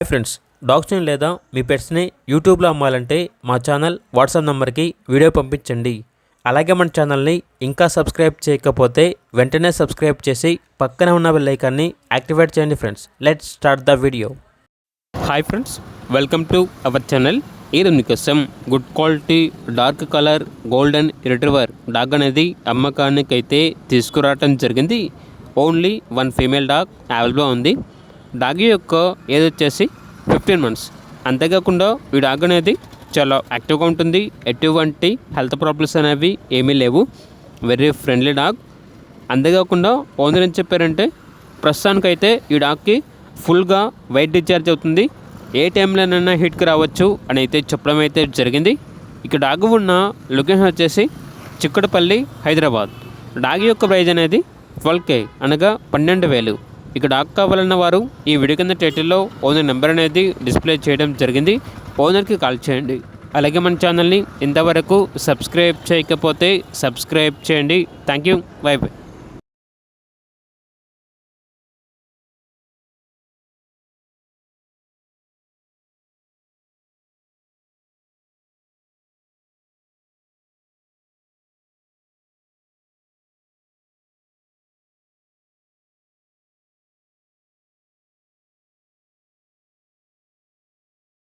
Hi friends, డాగ్స్ని లేదా మీ పెట్స్ని యూట్యూబ్లో అమ్మాలంటే మా ఛానల్ వాట్సాప్ నెంబర్కి వీడియో పంపించండి. అలాగే మన ఛానల్ని ఇంకా సబ్స్క్రైబ్ చేయకపోతే వెంటనే సబ్స్క్రైబ్ చేసి పక్కనే ఉన్న బెల్ ఐకాన్ని యాక్టివేట్ చేయండి. Friends, let's start the video. Hi friends, welcome to our channel. ఈరోజు మీకోసం good quality dark colour golden retriever dog అనేది అమ్మకానికి అయితే తీసుకురావటం జరిగింది. ఓన్లీ వన్ ఫీమేల్ డాగ్ అవైలబుల్గా ఉంది. డాగ్ యొక్క ఏజ్ వచ్చేసి 15 months. అంతేకాకుండా ఈ డాగ్ అనేది చాలా యాక్టివ్గా ఉంటుంది. ఎటువంటి హెల్త్ ప్రాబ్లమ్స్ అనేవి ఏమీ లేవు. Very friendly dog. అంతేకాకుండా ఓనర్ ఏం చెప్పారంటే ప్రస్తుతానికైతే ఈ డాగ్కి ఫుల్గా వెయిట్ డిశ్చార్జ్ అవుతుంది, ఏ టైంలోనైనా హిట్కి రావచ్చు అని అయితే చెప్పడం అయితే జరిగింది. ఇక డాగ్ ఉన్న లొకేషన్ వచ్చేసి చిక్కడపల్లి, హైదరాబాద్. డాగ్ యొక్క ప్రైజ్ అనేది 12K అనగా 12,000. ఇక డాగ్ కావాలన్న వారు ఈ వీడియో కింద టైటిల్లో ఓనర్ నెంబర్ అనేది డిస్ప్లే చేయడం జరిగింది. ఓనర్కి కాల్ చేయండి. అలాగే మన ఛానల్ని ఇంతవరకు సబ్స్క్రైబ్ చేయకపోతే సబ్స్క్రైబ్ చేయండి. Thank you. By by.